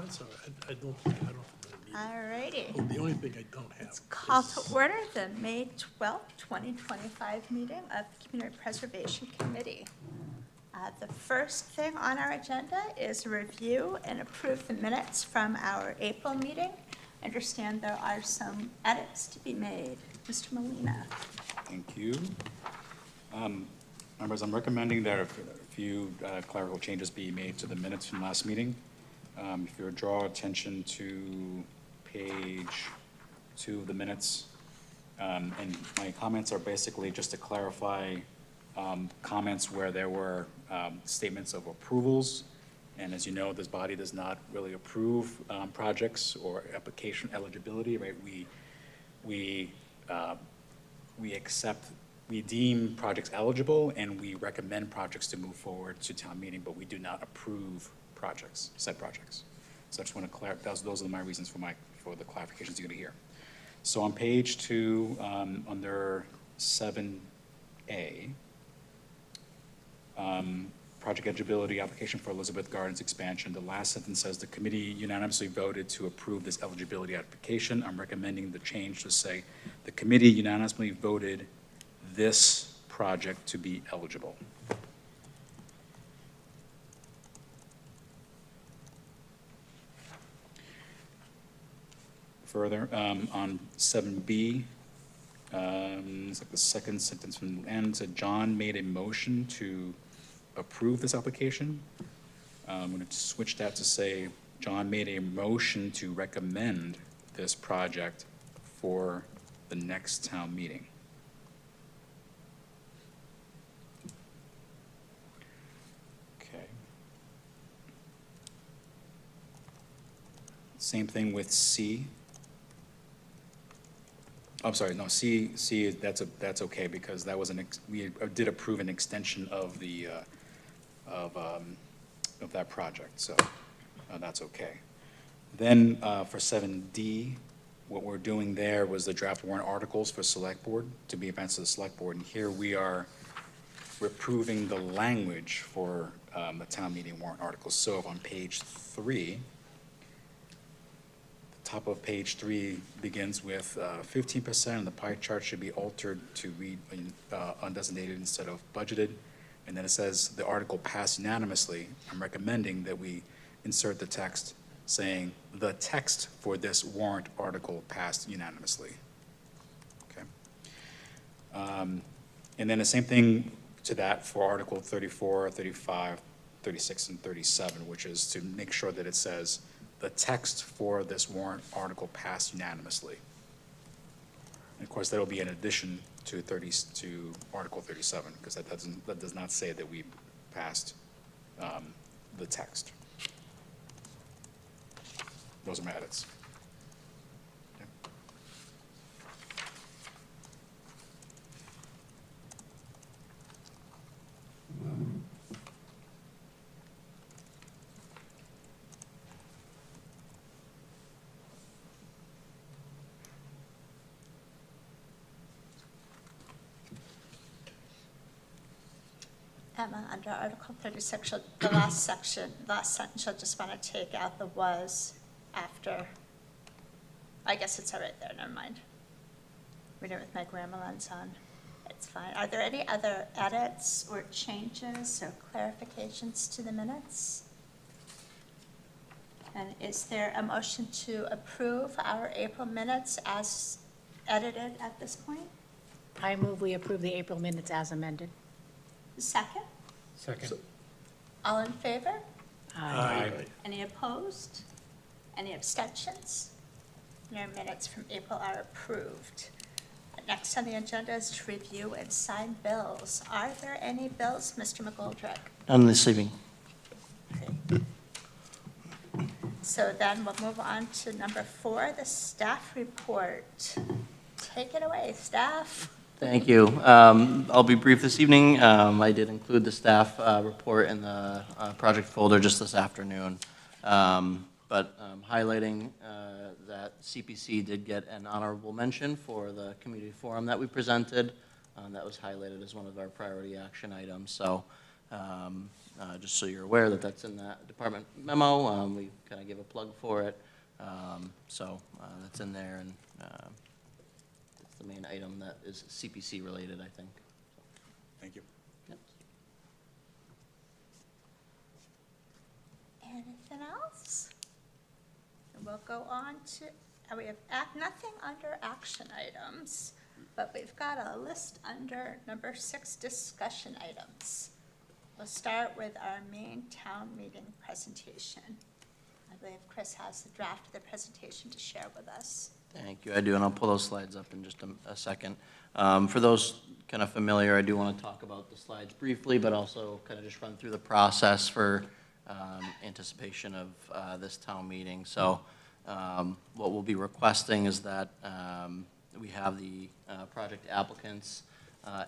that's all right. I don't think I'm going to need it. All righty. Oh, the only thing I don't have Let's call is- to order the May 12th, 2025 meeting of the Community Preservation Committee. The first thing on our agenda is review and approve the minutes from our April meeting. I understand there are some edits to be made. Mr. Molina. Thank you. Members, I'm recommending that a few clerical changes be made to the minutes from last meeting. If you would draw attention to page 2 of the minutes, and my comments are basically just to clarify comments where there were statements of approvals. And as you know, this body does not really approve projects or application eligibility, right? We deem projects eligible and we recommend projects to move forward to town meeting, but we do not approve projects, said projects. So I just want to clarify, those are my reasons for the clarifications you're going to hear. So on page 2, under 7A, project eligibility application for Elizabeth Gardens expansion, the last sentence says the committee unanimously voted to approve this eligibility application. I'm recommending the change to say the committee unanimously voted this project to be eligible. Further, on 7B, it's like the second sentence from the end, said John made a motion to approve this application. I'm going to switch that to say John made a motion to recommend this project for the next town meeting. Okay. Same thing with C. I'm sorry, no, C, that's okay, because that was we did approve an extension of the, of that project, so that's okay. Then for 7D, what we're doing there was the draft warrant articles for select board, to be advanced to the select board, and here we're approving the language for the town meeting warrant articles. So on page 3, top of page 3 begins with 15%, and the pie chart should be altered to read undesignated instead of budgeted. And then it says the article passed unanimously. I'm recommending that we insert the text saying the text for this warrant article passed unanimously. Okay. And then the same thing to that for Article 34, 35, 36, and 37, which is to make sure that it says the text for this warrant article passed unanimously. And of course, that'll be in addition to Article 37, because that does not say that we passed the text. Those are my edits. Okay. Emma, under Article 36, the last sentence, I just want to take out the was after. I guess it's all right there, never mind. Read it with my grammar lens on. It's fine. Are there any other edits or changes or clarifications to the minutes? And is there a motion to approve our April minutes as edited at this point? I move we approve the April minutes as amended. Second? Second. All in favor? Aye. Any opposed? Any abstentions? Your minutes from April are approved. Next on the agenda is to review and sign bills. Are there any bills, Mr. McGoldrick? None this evening. Okay. So then we'll move on to number 4, the staff report. Take it away, staff. Thank you. I'll be brief this evening. I did include the staff report in the project folder just this afternoon. But highlighting that CPC did get an honorable mention for the community forum that we presented. That was highlighted as one of our priority action items. So Just so you're aware that that's in that department memo. We kind of give a plug for it. So that's in there, and that's the main item that is CPC related, I think. Thank you. Yep. Anything else? And we'll go on to, we have nothing under action items, but we've got a list under number 6, discussion items. We'll start with our main town meeting presentation. I believe Chris has the draft of the presentation to share with us. Thank you. I do, and I'll pull those slides up in just a second. For those kind of familiar, I do want to talk about the slides briefly, but also kind of just run through the process for anticipation of this town meeting. So what we'll be requesting is that we have the project applicants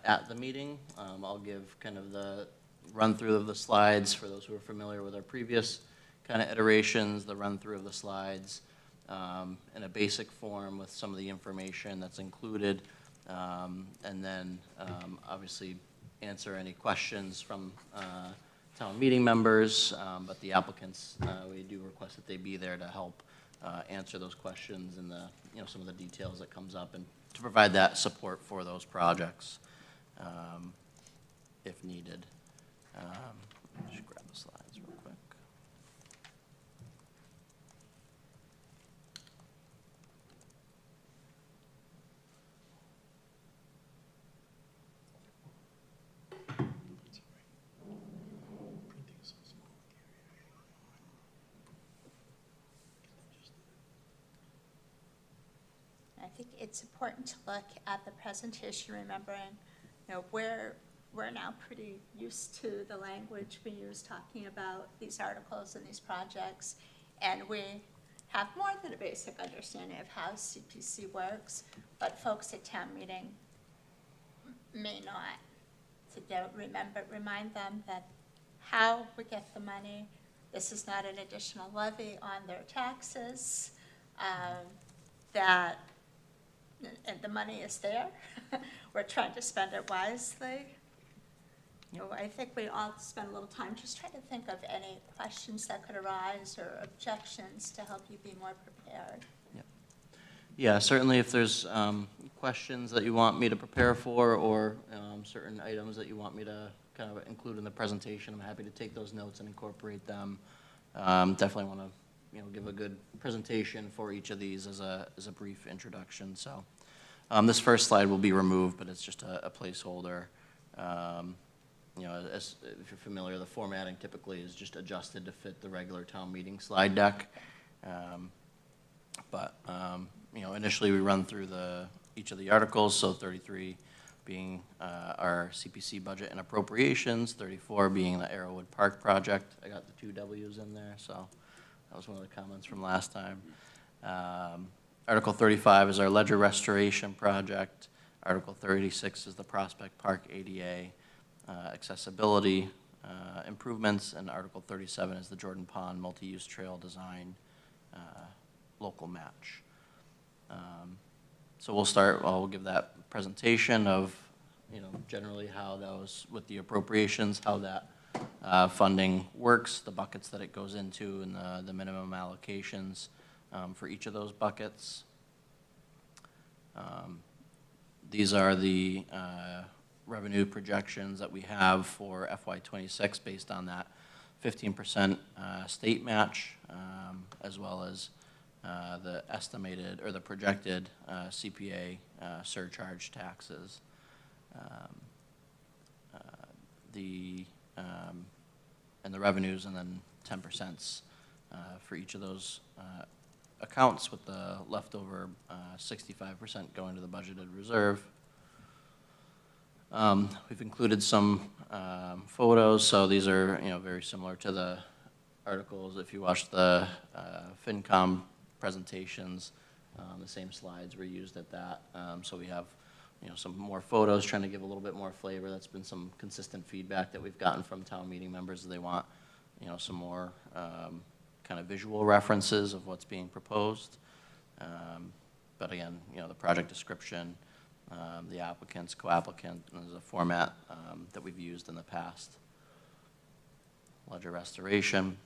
at the meeting. I'll give kind of the run through of the slides for those who are familiar with our previous kind of iterations, the run through of the slides in a basic form with some of the information that's included, and then obviously answer any questions from town meeting members, but the applicants, we do request that they be there to help answer those questions and some of the details that comes up, and to provide that support for those projects if needed. Just grab the slides real quick. Printing's so small. I think it's important to look at the presentation, remembering, we're now pretty used to the language we use talking about these articles and these projects, and we have more than a basic understanding of how CPC works, but folks at town meeting may not. So remind them that how we get the money, this is not an additional levy on their taxes, that and the money is there. We're trying to spend it wisely. I think we all spend a little time just trying to think of any questions that could arise or objections to help you be more prepared. Yeah, certainly if there's questions that you want me to prepare for, or certain items that you want me to kind of include in the presentation, I'm happy to take those notes and incorporate them. Definitely want to give a good presentation for each of these as a brief introduction. So this first slide will be removed, but it's just a placeholder. As if you're familiar, the formatting typically is just adjusted to fit the regular town meeting slide deck. Initially we run through each of the articles, so 33 being our CPC budget and appropriations, 34 being the Arrowwood Park project. I got the 2 W's in there, so that was one of the comments from last time. Article 35 is our ledger restoration project. Article 36 is the Prospect Park ADA accessibility improvements, and Article 37 is the Jordan Pond multi-use trail design local match. So I'll give that presentation of, generally how those, with the appropriations, how that funding works, the buckets that it goes into, and the minimum allocations for each of those buckets. These are the revenue projections that we have for FY26 based on that 15% state match, as well as the estimated or the projected CPA surcharge taxes. And the revenues, and then 10% for each of those accounts, with the leftover 65% going to the budgeted reserve. We've included some photos, so these are very similar to the articles. If you watch the FinCom presentations, the same slides were used at that. So we have some more photos, trying to give a little bit more flavor. That's been some consistent feedback that we've gotten from town meeting members. They want some more kind of visual references of what's being proposed. But again, the project description, the applicants, co-applicant, is a format that we've used in the past. ledger restoration.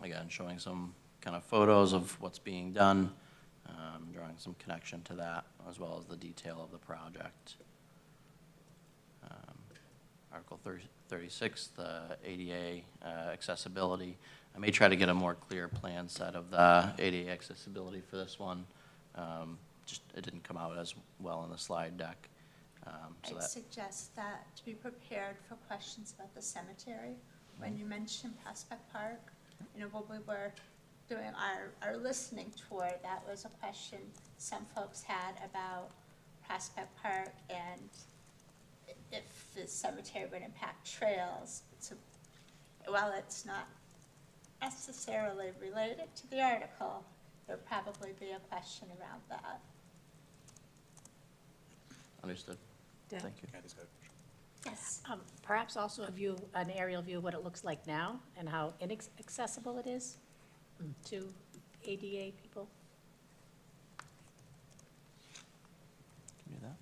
Again, showing some kind of photos of what's being done, drawing some connection to that, as well as the detail of the project. Article 36, the ADA accessibility. I may try to get a more clear plan set of the ADA accessibility for this one. Just, it didn't come out as well in the slide deck. So I'd that, suggest that to be prepared for questions about the cemetery. When you mentioned Prospect Park, you know, when we were doing our listening tour, that was a question some folks had about Prospect Park and if the cemetery would impact trails. So, while it's not necessarily related to the article, there'd probably be a question around that. understood. Yeah. Thank you. Candace, go ahead. Yes. Perhaps also a view, an aerial view of what it looks like now and how inaccessible it is to ADA people. Can do that.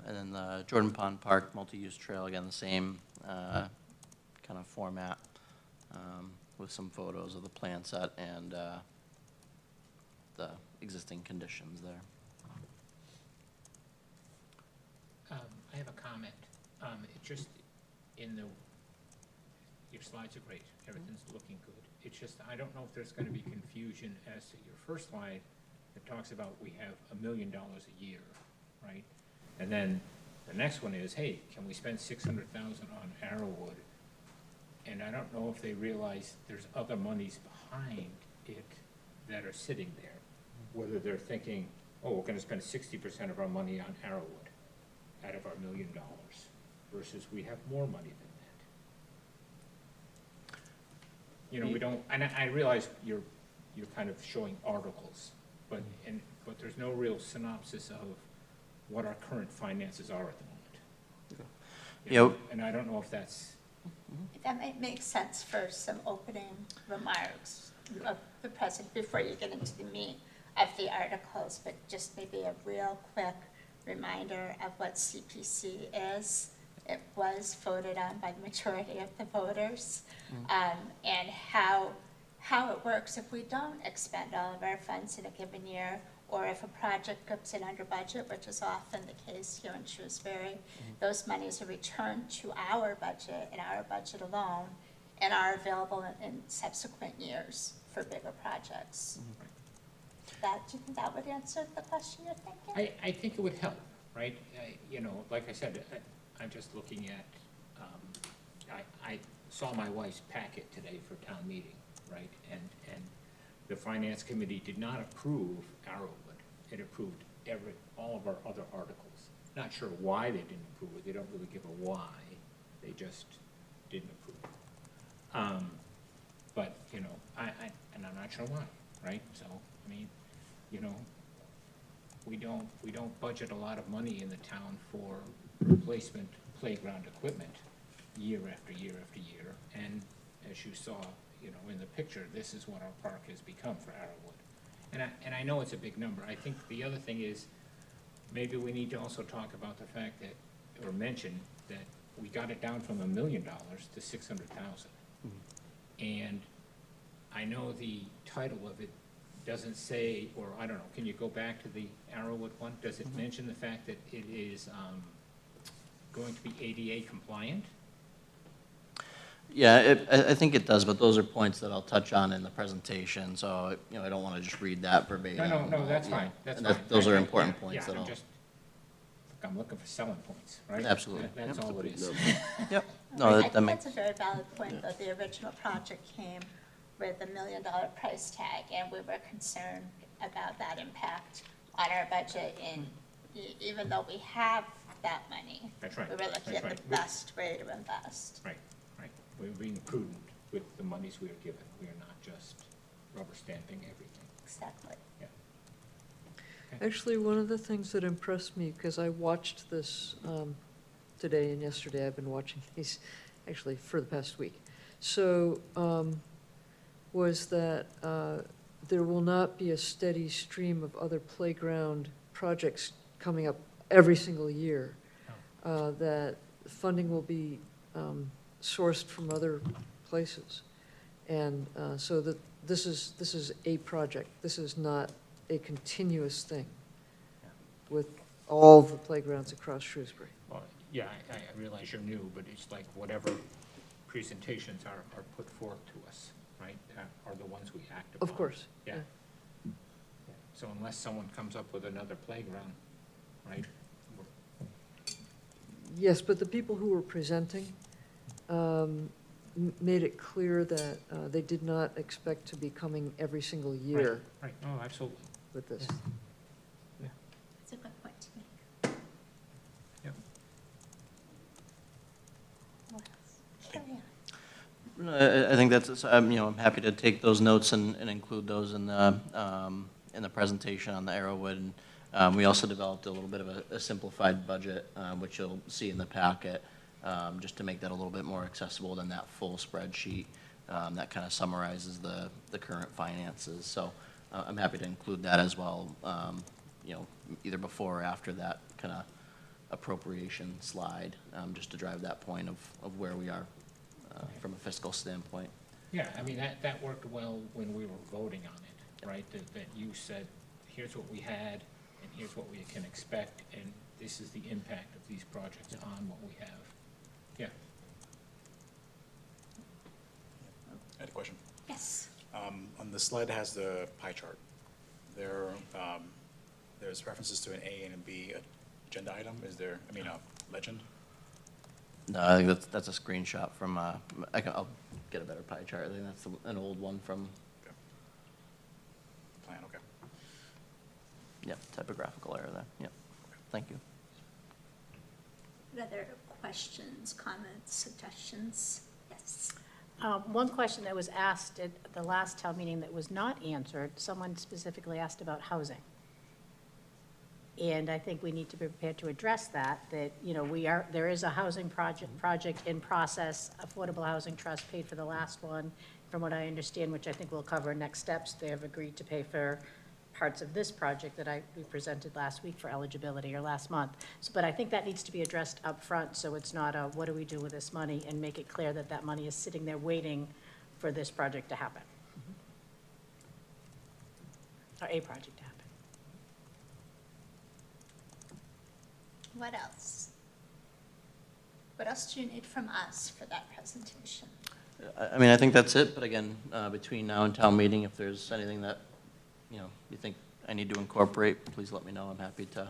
And then the Jordan Pond Park multi-use trail, again, the same kind of format with some photos of the plan set and the existing conditions there. I have a comment. It just, your slides are great, everything's looking good. It's just, I don't know if there's gonna be confusion as to your first slide that talks about we have $1 million a year, right? And then the next one is, hey, can we spend $600,000 on Arrowwood? And I don't know if they realize there's other monies behind it that are sitting there. Whether they're thinking, oh, we're gonna spend 60% of our money on Arrowwood out of our $1 million, versus we have more money than that. You know, we don't, and I realize you're kind of showing articles, but there's no real synopsis of what our current finances are at the moment. You know, and I don't know if that's. That might make sense for some opening remarks of the president before you get into the meat of the articles, but just maybe a real quick reminder of what CPC is. It was voted on by the majority of the voters, and how it works if we don't expend all of our funds in a given year, or if a project comes in under budget, which is often the case here in Shrewsbury, those monies are returned to our budget and our budget alone, and are available in subsequent years for bigger projects. Do you think that would answer the question you're thinking? I think it would help, right? You know, like I said, I'm just looking at, I saw my wife's packet today for town meeting, right? And the finance committee did not approve Arrowwood. It approved all of our other articles. Not sure why they didn't approve it. They don't really give a why. They just didn't approve it. But, you know, and I'm not sure why, right? So, I mean, you know, we don't budget a lot of money in the town for replacement playground equipment year after year after year. And as you saw, you know, in the picture, this is what our park has become for Arrowwood. And I know it's a big number. I think the other thing is, maybe we need to also talk about the fact that, or mention that we got it down from $1 million to 600,000. And I know the title of it doesn't say, or I don't know, can you go back to the Arrowwood one? Does it mention the fact that it is going to be ADA compliant? Yeah, I think it does, but those are points that I'll touch on in the presentation, so, you know, I don't want to just read that verbatim. No, that's Yeah. fine, that's And fine. those are important points Yeah, that I'll. I'm looking for selling points, right? Absolutely. That's Yep. all it is. Yep, I no, think that makes, that's a very valid point, though. The original project came with $1 million price tag, and we were concerned about that impact on our budget, and even though we have that money, That's right, we were looking that's at right. the best way to invest. Right. We're being prudent with the monies we are given. We are not just rubber stamping everything. Exactly. Yeah. Actually, one of the things that impressed me, because I watched this today and yesterday, I've been watching these actually for the past week, so was that there will not be a steady stream of other playground projects coming up every single year. That funding will be sourced from other places. And so that this is a project. This is not a continuous thing with all the playgrounds across Shrewsbury. Well, yeah, I realize you're new, but it's like whatever presentations are put forth to us, right, are the ones we act upon. Of course. Yeah. Yeah. So unless someone comes up with another playground, right? Yes, but the people who were presenting made it clear that they did not expect to be coming every single year Right, oh, absolutely. with this. That's a good point to make. Yeah. What else? Carry on. I think that's, you know, I'm happy to take those notes and include those in the presentation on the Arrowwood. We also developed a little bit of a simplified budget, which you'll see in the packet, just to make that a little bit more accessible than that full spreadsheet that kind of summarizes the current finances. So I'm happy to include that as well, you know, either before or after that kind of appropriation slide, just to drive that point of where we are from a fiscal standpoint. Yeah, I mean, that worked well when we were voting on it, right? That you said, here's what we had, and here's what we can expect, and this is the impact of these projects on what we have. Yeah. I had a question. Yes. On the slide that has the pie chart, there's references to an A and a B agenda item. Is there, I mean, a legend? No, I think that's a screenshot from, I'll get a better pie chart. I think that's an old one from, Okay. Plan, okay. yep, typographical error there, yep. Thank you. Other questions, comments, suggestions? Yes. One question that was asked at the last town meeting that was not answered, someone specifically asked about housing. And I think we need to be prepared to address that, you know, there is a housing project in process, Affordable Housing Trust paid for the last one, from what I understand, which I think we'll cover next steps. They have agreed to pay for parts of this project that we presented last week for eligibility, or last month. So, but I think that needs to be addressed up front, so it's not a, what do we do with this money, and make it clear that that money is sitting there waiting for this project to happen. Or a project to happen. What else? What else do you need from us for that presentation? I mean, I think that's it, but again, between now and town meeting, if there's anything that, you know, you think I need to incorporate, please let me know. I'm happy to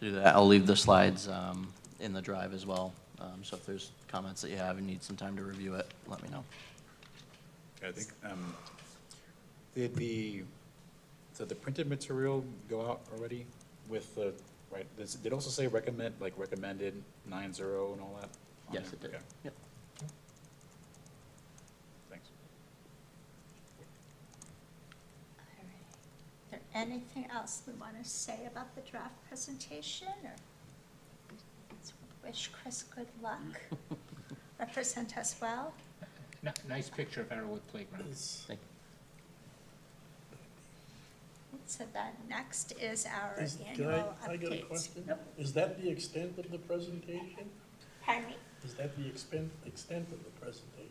do that. I'll leave the slides in the drive as well. So if there's comments that you have and need some time to review it, let me know. I think, so the printed material go out already with the, right, did it also say recommended 9-0 and all that? on Yes, there? it did. Okay, Yep. thanks. All right. Is there anything else we want to say about the draft presentation, or wish Chris good luck? Represent us well? Nice picture of Arrowwood Playground. Thank you. So then next is our Can annual I get a updates. question? Nope. Is that the extent of the presentation? Pardon me? Is that the extent of the presentation?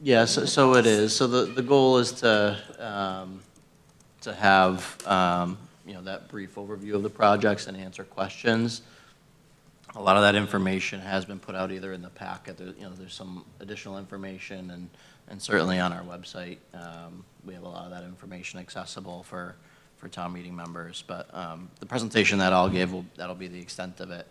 Yeah, so it is. So the goal is to have, you know, that brief overview of the projects and answer questions. A lot of that information has been put out either in the packet, you know, there's some additional information, and certainly on our website, we have a lot of that information accessible for town meeting members. But the presentation that I'll give, that'll be the extent of it.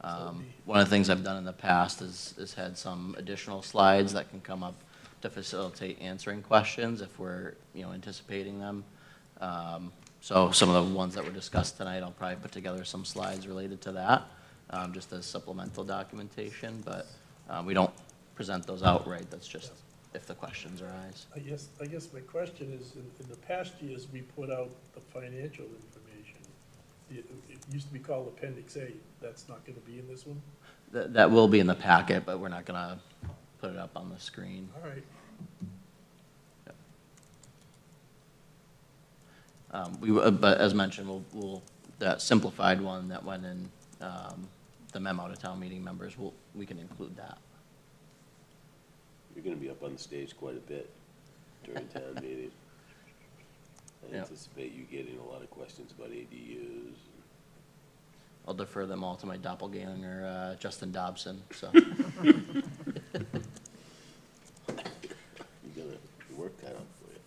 One of the things I've done in the past is had some additional slides that can come up to facilitate answering questions if we're, you know, anticipating them. So some of the ones that were discussed tonight, I'll probably put together some slides related to that, just as supplemental documentation, but we don't present those outright. That's just if the questions arise. I guess my question is, in the past years, we put out the financial information. It used to be called Appendix A. That's not going to be in this one? That will be in the packet, but we're not going to put it up on the screen. All right. But as mentioned, that simplified one that went in the memo to town meeting members, we can include that. You're gonna be up on the stage quite a bit during town meeting. I Yeah. anticipate you getting a lot of questions about ADUs. I'll defer them all to my doppelganger, Justin Dobson, so. You're gonna work that out for you.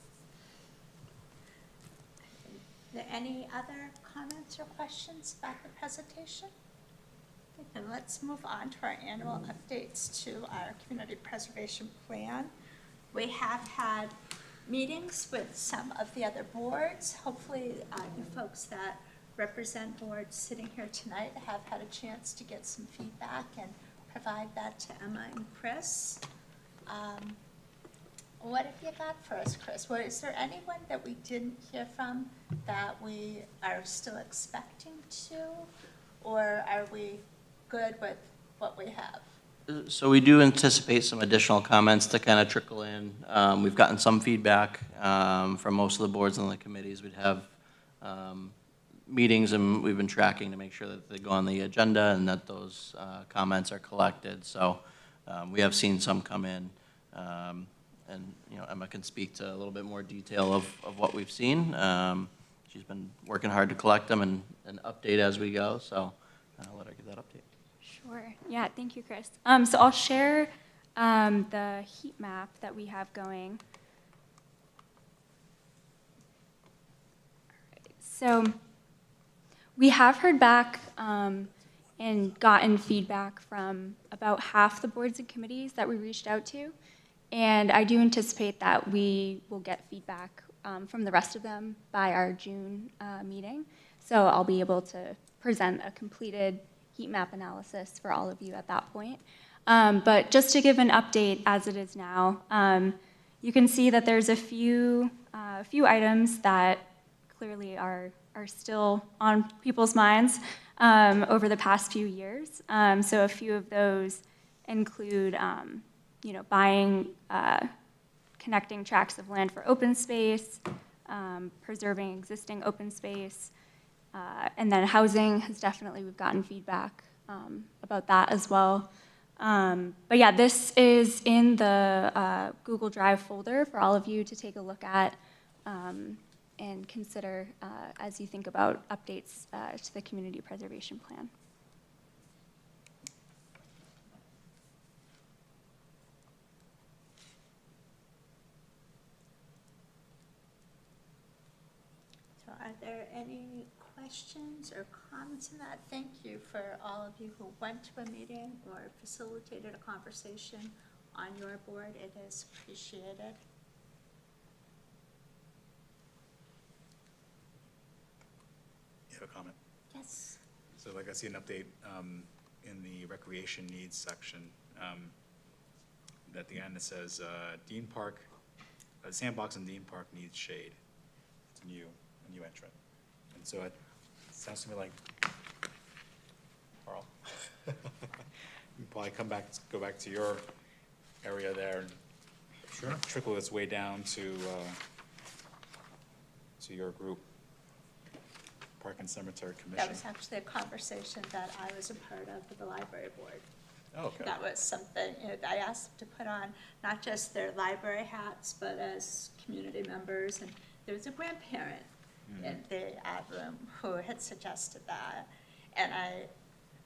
Are there any other comments or questions about the presentation? Okay, then let's move on to our annual updates to our community preservation plan. We have had meetings with some of the other boards. Hopefully, you folks that represent boards sitting here tonight have had a chance to get some feedback and provide that to Emma and Chris. What have you got for us, Chris? Is there anyone that we didn't hear from that we are still expecting to? Or are we good with what we have? So we do anticipate some additional comments to kind of trickle in. We've gotten some feedback from most of the boards and the committees. We'd have meetings, and we've been tracking to make sure that they go on the agenda and that those comments are collected. So we have seen some come in. And, you know, Emma can speak to a little bit more detail of what we've seen. She's been working hard to collect them and update as we go, so I'll let her give that update. Sure. Yeah, thank you, Chris. So I'll share the heat map that we have going. So we have heard back and gotten feedback from about half the boards and committees that we reached out to. And I do anticipate that we will get feedback from the rest of them by our June meeting. So I'll be able to present a completed heat map analysis for all of you at that point. But just to give an update as it is now, you can see that there's a few items that clearly are still on people's minds over the past few years. So a few of those include buying, connecting tracts of land for open space, preserving existing open space, and then housing has definitely, we've gotten feedback about that as well. But yeah, this is in the Google Drive folder for all of you to take a look at and consider as you think about updates to the community preservation plan. So are there any questions or comments in that? Thank you for all of you who went to a meeting or facilitated a conversation on your board. It is appreciated. You have a comment? Yes. So like I see an update in the recreation needs section. At the end it says Dean Park, sandbox in Dean Park needs shade. It's a new entrant. And so it sounds to me like, Carl, you probably go back to your area there and Sure. trickle its way down to your group, Park and Cemetery Commission. That was actually a conversation that I was a part of with the library board. Oh, okay. That was something, I asked them to put on not just their library hats, but as community members. And there was a grandparent in the ad room who had suggested that. And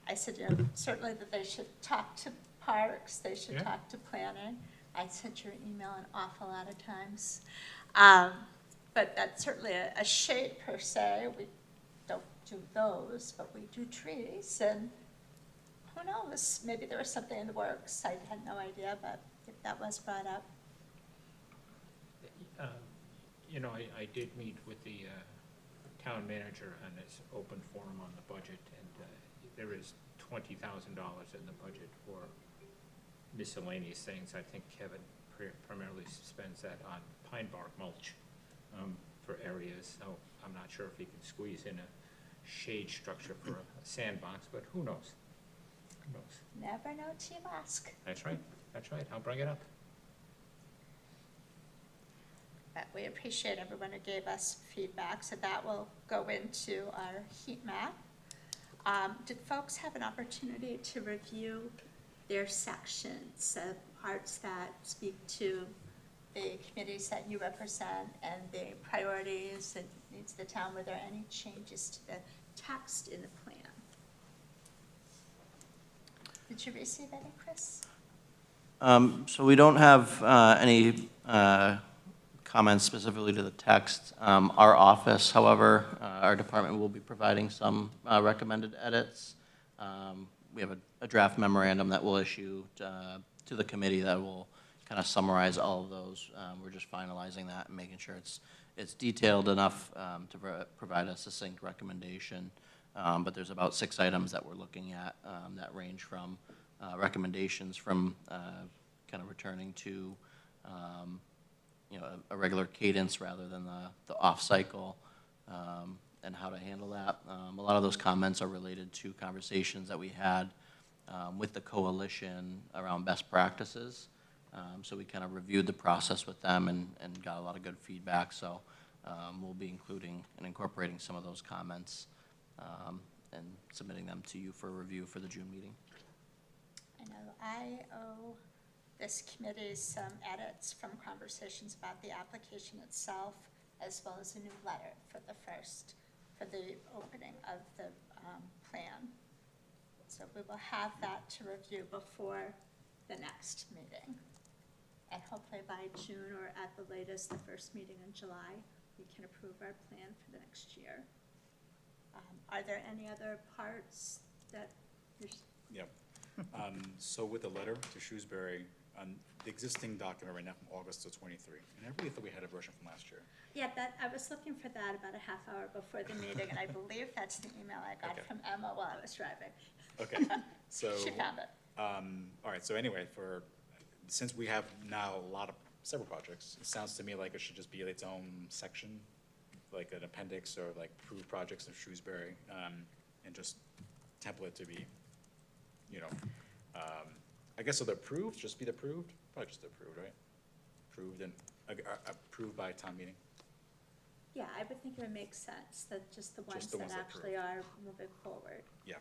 I said, certainly that they should talk to parks, they should talk to planning. I sent your email an awful lot of times. But that's certainly a shade per se. We don't do those, but we do trees. And who knows, maybe there was something in the works. I had no idea, but if that was brought up. I did meet with the town manager on this open forum on the budget, and there is $20,000 in the budget for miscellaneous things. I think Kevin primarily spends that on pine bark mulch for areas. So I'm not sure if he can squeeze in a shade structure for a sandbox, but who knows? Who knows? Never know till you ask. That's right. That's right. I'll bring it up. But we appreciate everyone who gave us feedback, so that will go into our heat map. Did folks have an opportunity to review their sections, the parts that speak to the committees that you represent and the priorities and needs of the town? Were there any changes to the text in the plan? Did you receive any, Chris? So we don't have any comments specifically to the text. Our office, however, our department will be providing some recommended edits. We have a draft memorandum that we'll issue to the committee that will kind of summarize all of those. We're just finalizing that and making sure it's detailed enough to provide a succinct recommendation. But there's about 6 items that we're looking at that range from recommendations from kind of returning to a regular cadence rather than the off cycle, and how to handle that. A lot of those comments are related to conversations that we had with the coalition around best practices. So we kind of reviewed the process with them and got a lot of good feedback. So we'll be including and incorporating some of those comments and submitting them to you for review for the June meeting. I know I owe this committee some edits from conversations about the application itself, as well as a new letter for the opening of the plan. So we will have that to review before the next meeting. And hopefully by June or at the latest, the first meeting in July, we can approve our plan for the next year. Are there any other parts that you're? Yep. So with the letter to Shrewsbury, the existing document right now from August of '23, and I really thought we had a version from last year. Yeah, I was looking for that about a half hour before the meeting, and I believe that's the email I got Okay. from Emma while I was driving. Okay, so. She found it. All right, so anyway, since we have now several projects, it sounds to me like it should just be its own section, like an appendix or like approved projects of Shrewsbury, and just template to be, I guess, so the approved, just be the approved, probably just the approved, right? Approved and approved by town meeting. Yeah, I would think it would make sense that just the ones the that ones that actually are moving forward. Yeah.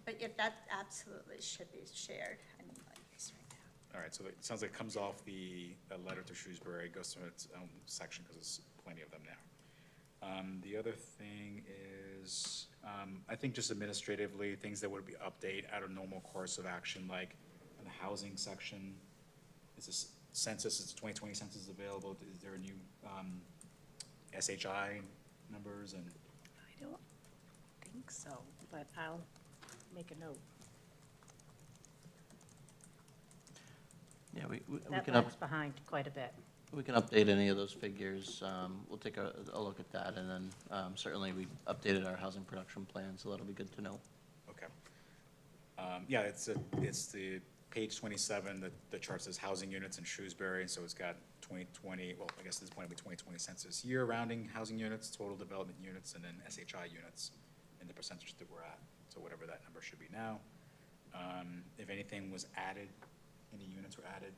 But yeah, that absolutely should be shared. I mean, like this right now. All right, so it sounds like it comes off a letter to Shrewsbury, goes to its own section, because there's plenty of them now. The other thing is, I think just administratively, things that would be update out of normal course of action, like in the housing section, is this census, is the 2020 census available? Is there a new SHI numbers and? I don't think so, but I'll make a note. Yeah, we That can lags behind quite a bit. we can update any of those figures. We'll take a look at that, and then certainly we updated our housing production plan, so that'll be good to know. Okay. Yeah, it's the page 27, the chart says housing units in Shrewsbury, so it's got 2020, well, I guess this point will be 2020 census year rounding housing units, total development units, and then SHI units, and the percentage that we're at, so whatever that number should be now. If anything was added, any units were added,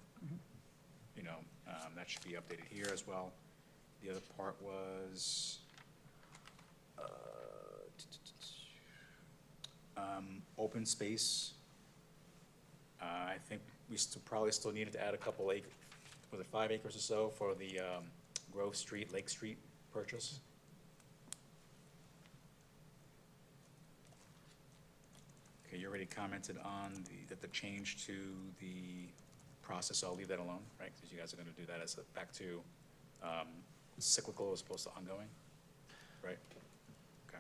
that should be updated here as well. The other part was open space. I think we probably still needed to add a couple acres, was it 5 acres or so for the Grove Street, Lake Street purchase? Okay, you already commented on the change to the process, so I'll leave that alone, right? Because you guys are gonna do that as back to cyclical as opposed to ongoing, right? Okay.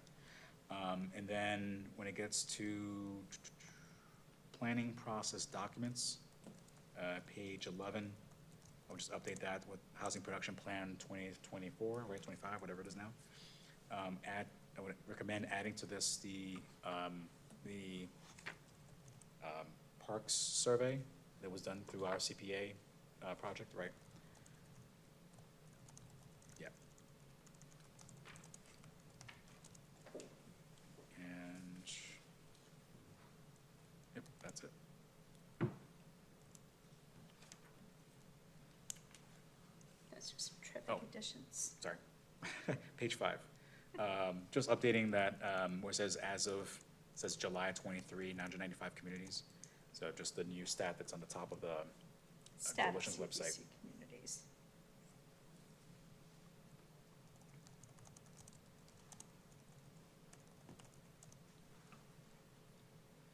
And then when it gets to planning process documents, page 11, I'll just update that with housing production plan 2024, right, 25, whatever it is now. I would recommend adding to this the parks survey that was done through our CPA project, right? Yeah. And, yep, that's it. Those are some terrific Oh. additions. Sorry. Page 5. Just updating that, where it says it says July 23, 995 communities. So just the new stat that's on the top of the coalition's website. Communities.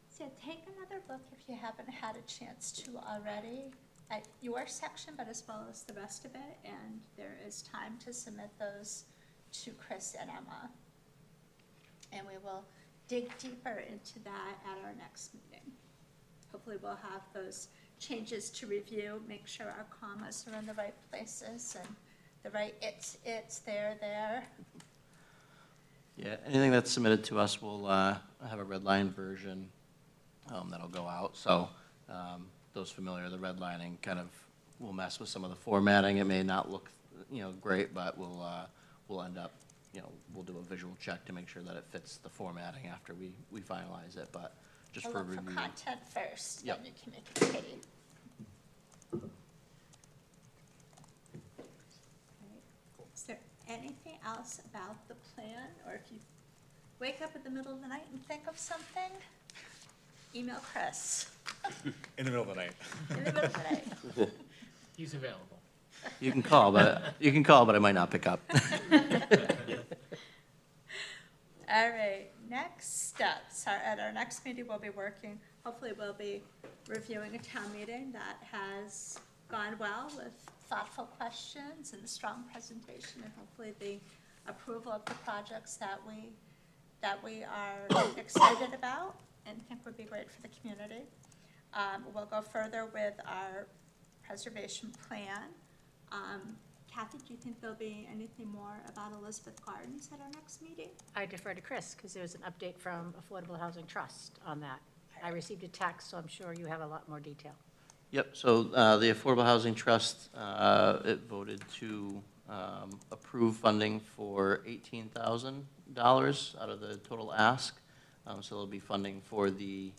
So take another look if you haven't had a chance to already at your section, but as well as the rest of it, and there is time to submit those to Chris and Emma. And we will dig deeper into that at our next meeting. Hopefully we'll have those changes to review, make sure our commas are in the right places and the right it's there. Yeah, anything that's submitted to us, we'll have a red line version that'll go out. So those familiar, the redlining kind of will mess with some of the formatting. It may not look, great, but we'll end up, we'll do a visual check to make sure that it fits the formatting after we finalize it. But just We'll for look review. for content first, Yep. then you can make it pretty. Is there anything else about the plan, or if you wake up in the middle of the night and think of something, email Chris In the middle of the night. in the middle of the night. He's available. You can call, but I might not pick up. All right, next steps are, at our next meeting, we'll be working, hopefully we'll be reviewing a town meeting that has gone well with thoughtful questions and a strong presentation, and hopefully the approval of the projects that we are excited about and think would be great for the community. We'll go further with our preservation plan. Kathy, do you think there'll be anything more about Elizabeth Gardens at our next meeting? I defer to Chris, because there was an update from Affordable Housing Trust on that. I received a text, so I'm sure you have a lot more detail. Yep, so the Affordable Housing Trust, it voted to approve funding for $18,000 out of the total ask. So there'll be funding for the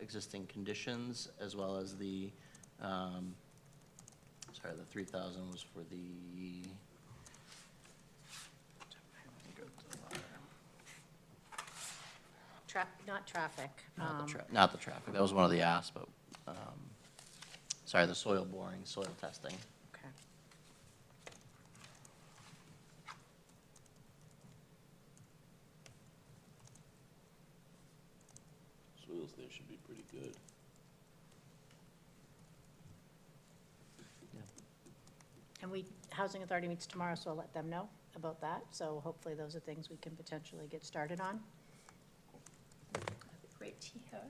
existing conditions, as well as the, sorry, the 3,000 was for the, Not traffic. not the traffic, that was one of the asks, but, sorry, the soil boring, soil testing. Okay. Soils there should be pretty good. And Housing Authority meets tomorrow, so I'll let them know about that. So hopefully those are things we can potentially get started on. That'd be great to hear.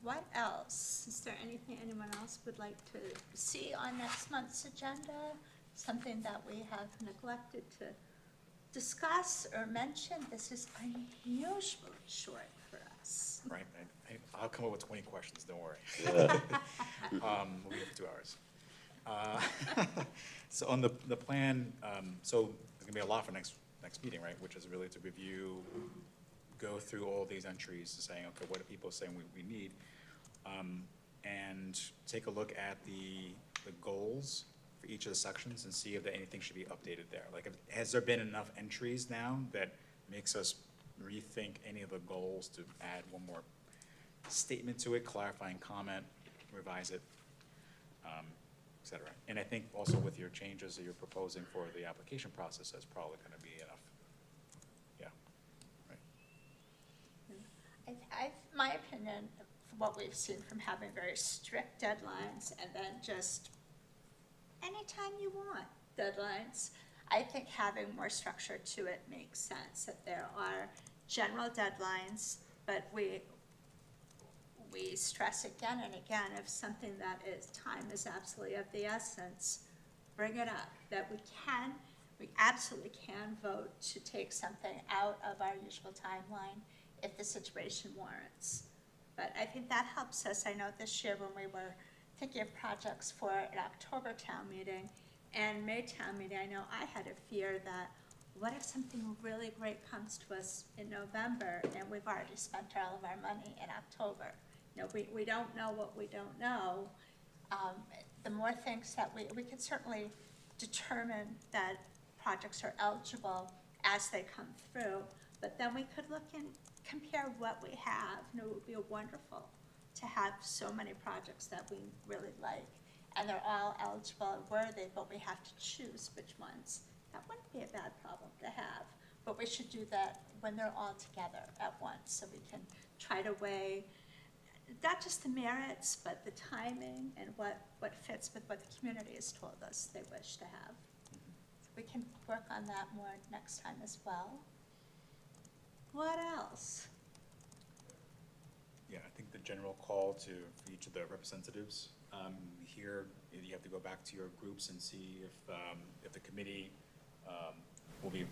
What else? Is there anything anyone else would like to see on next month's agenda? Something that we have neglected to discuss or mention? This is unusually short for us. Right, I'll come up with 20 questions, don't worry. Yeah. We'll be here for 2 hours. So on the plan, so there's gonna be a lot for next meeting, right? Which is really to review, go through all these entries, saying, okay, what are people saying we need? And take a look at the goals for each of the sections and see if anything should be updated there. Like, has there been enough entries now that makes us rethink any of the goals to add one more statement to it, clarifying comment, revise it, et cetera. And I think also with your changes that you're proposing for the application process, that's probably gonna be enough. Yeah, right. My opinion, from what we've seen from having very strict deadlines and then just anytime you want deadlines, I think having more structure to it makes sense, that there are general deadlines, but we stress again and again, if something that is, time is absolutely of the essence, bring it up, that we absolutely can vote to take something out of our usual timeline if the situation warrants. But I think that helps us. I know this year when we were thinking of projects for an October town meeting and May town meeting, I know I had a fear that what if something really great comes to us in November and we've already spent all of our money in October? We don't know what we don't know. The more things that we can certainly determine that projects are eligible as they come through. But then we could look and compare what we have, and it would be wonderful to have so many projects that we really like, and they're all eligible and worthy, but we have to choose which ones. That wouldn't be a bad problem to have, but we should do that when they're all together at once, so we can try to weigh not just the merits, but the timing and what fits with what the community has told us they wish to have. So we can work on that more next time as well. What else? Yeah, I think the general call to for each of the representatives here, you have to go back to your groups and see if the committee will be,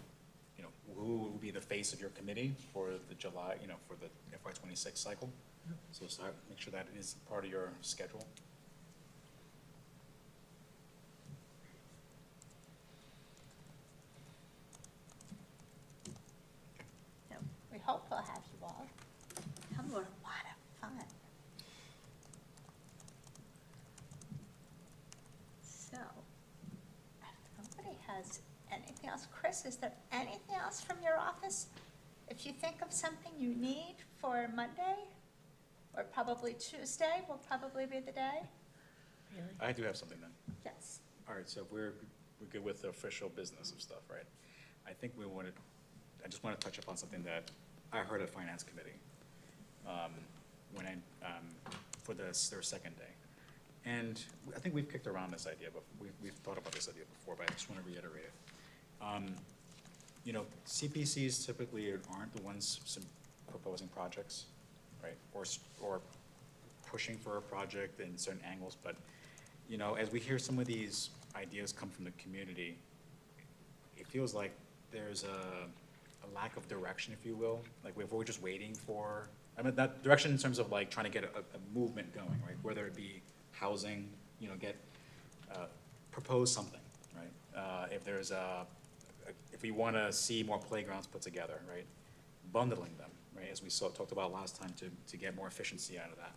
you know, who will be the face of your committee for the July, you know, for the FY26 cycle. So make sure that is part of your schedule. No, we hope we'll have you all. Come, we're a lot of fun. So, if nobody has anything else, Chris, is there anything else from your office? If you think of something you need for Monday, or probably Tuesday will probably be the day? Really? I do have something then. Yes. All right, so we're good with the official business of stuff, right? I think I just want to touch upon something that I heard at Finance Committee when for their second day. And I think we've kicked around this idea, but we've thought about this idea before, but I just want to reiterate it. You know, CPCs typically aren't the ones proposing projects, right? Or pushing for a project in certain angles, but you know, as we hear some of these ideas come from the community, it feels like there's a lack of direction, if you will. Like we're just waiting for, I mean, that direction in terms of like trying to get a movement going, right? Whether it be housing, you know, propose something, right? If we want to see more playgrounds put together, right? Bundling them, right? As we talked about last time to get more efficiency out of that.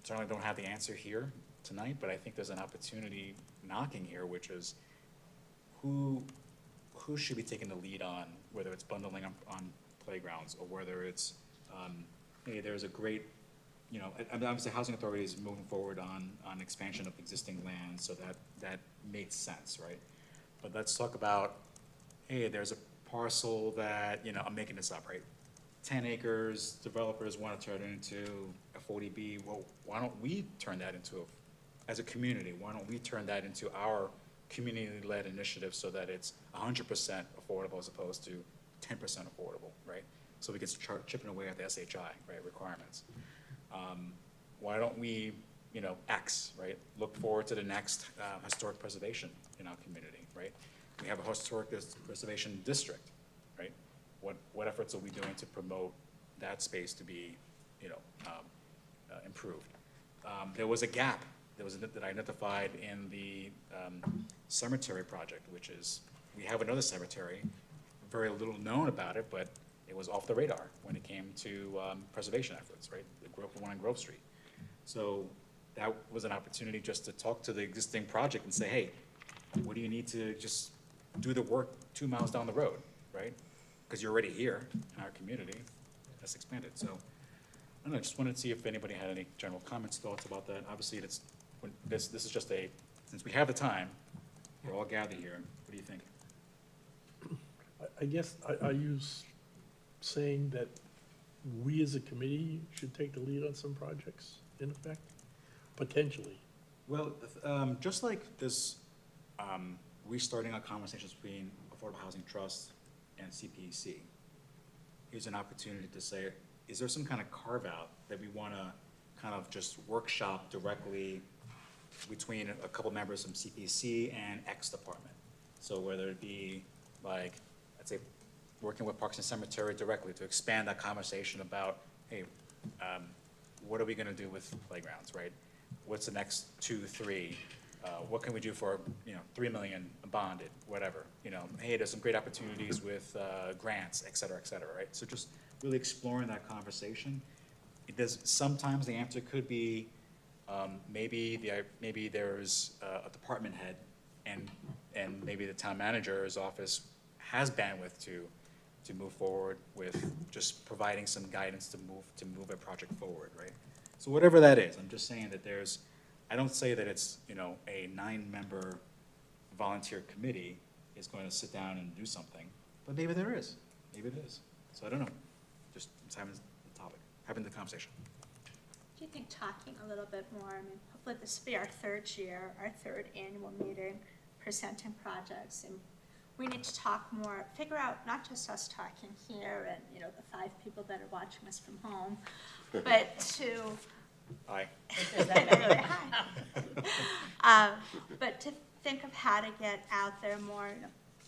Certainly don't have the answer here tonight, but I think there's an opportunity knocking here, which is who should be taking the lead on, whether it's bundling on playgrounds or whether it's, hey, there's a great, you know, obviously housing authority is moving forward on expansion of existing land, so that makes sense, right? But let's talk about, hey, there's a parcel that, you know, I'm making this up, right? 10 acres, developers want to turn it into a 40B. Well, why don't we turn that into, as a community, why don't we turn that into our community-led initiative so that it's 100% affordable as opposed to 10% affordable, right? So we can start chipping away at the SHI, right, requirements. Why don't we, you know, right? Look forward to the next historic preservation in our community, right? We have a historic preservation district, right? What efforts are we doing to promote that space to be, you know, improved? There was a gap that I identified in the cemetery project, which is, we have another cemetery, very little known about it, but it was off the radar when it came to preservation efforts, right? The one on Grove Street. So that was an opportunity just to talk to the existing project and say, hey, what do you need to just do the work 2 miles down the road, right? Because you're already here in our community. That's expanded. So I don't know, just wanted to see if anybody had any general comments, thoughts about that. Obviously, this is just since we have the time, we're all gathered here. What do you think? I guess, are you saying that we as a committee should take the lead on some projects, in effect? Potentially. Well, just like this, restarting our conversations between Affordable Housing Trust and CPEC, here's an opportunity to say, is there some kind of carve-out that we want to kind of just workshop directly between a couple members from CPC and X department? So whether it be like, let's say, working with Parks and Cemetery directly to expand that conversation about, hey, what are we going to do with playgrounds, right? What's the next 2, 3? What can we do for, you know, $3 million bonded, whatever? You know, hey, there's some great opportunities with grants, et cetera, right? So just really exploring that conversation. Sometimes the answer could be maybe there's a department head, and and maybe the town manager's office has bandwidth to move forward with just providing some guidance to move a project forward, right? So whatever that is, I'm just saying that I don't say that it's, a 9-member volunteer committee is going to sit down and do something, but maybe there is, maybe it is. So I don't know, just having the topic, having the conversation. Do you think talking a little bit more, I mean, hopefully this will be our third year, our third annual meeting, presenting projects, and we need to talk more, figure out, not just us talking here and, the 5 people that are watching us from home, but to. Aye. But to think of how to get out there more,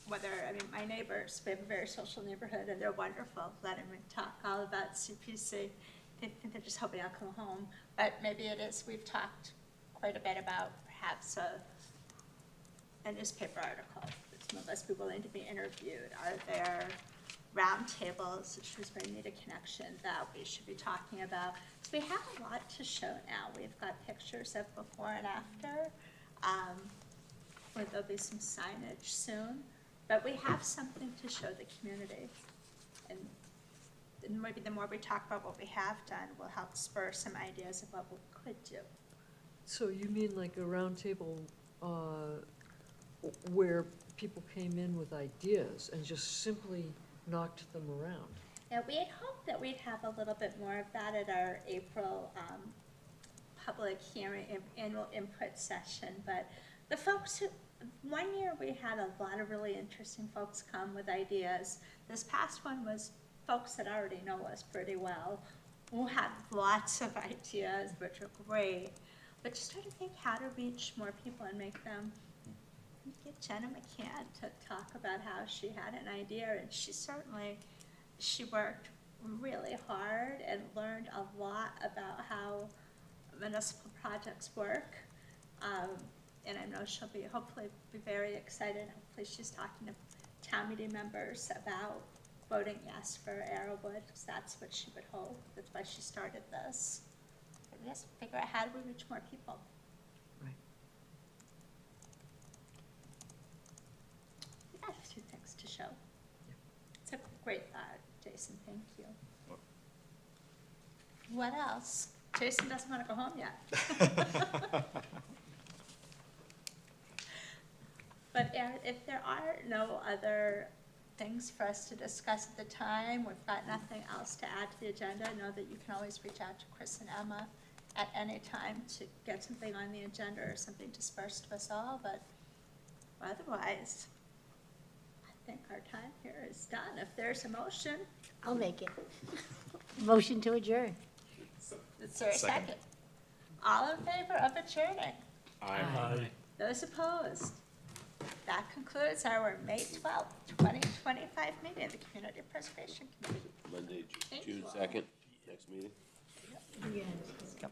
my neighbors, we have a very social neighborhood, and they're wonderful, letting me talk all about CPC. They think they're just hoping I'll come home, but maybe it is, we've talked quite a bit about perhaps a newspaper article, that some of us be willing to be interviewed. Are there roundtables at Shrewsbury Need a Connection that we should be talking about? So we have a lot to show now. We've got pictures of before and after, where there'll be some signage soon, but we have something to show the community. And maybe the more we talk about what we have done will help spur some ideas of what we could do. So you mean like a roundtable where people came in with ideas and just simply knocked them around? Now, we had hoped that we'd have a little bit more of that at our April public hearing, annual input session, but the folks who, one year we had a lot of really interesting folks come with ideas. This past one was folks that already know us pretty well, who had lots of ideas, which are great, but just try to think how to reach more people and make them. Get Jenna McCann to talk about how she had an idea, and she worked really hard and learned a lot about how municipal projects work. And I know she'll hopefully be very excited. Hopefully she's talking to town meeting members about voting yes for Arrowwood, because that's what she would hope. That's why she started this. But we just figure out how do we reach more people. Right. We got a few things to show. It's a great thought, Jason, thank you. What else? Jason doesn't want to go home yet. But if there are no other things for us to discuss at the time, we've got nothing else to add to the agenda, know that you can always reach out to Chris and Emma at any time to get something on the agenda or something dispersed to us all, but otherwise, I think our time here is done. If there's a motion. I'll make it. Motion to adjourn. Is there a second? All in favor of adjourning? Aye. Those opposed? That concludes our May 12th, 2025 meeting of the Community Preservation Committee. Monday, Thank June you all. 2nd, next meeting. Yeah.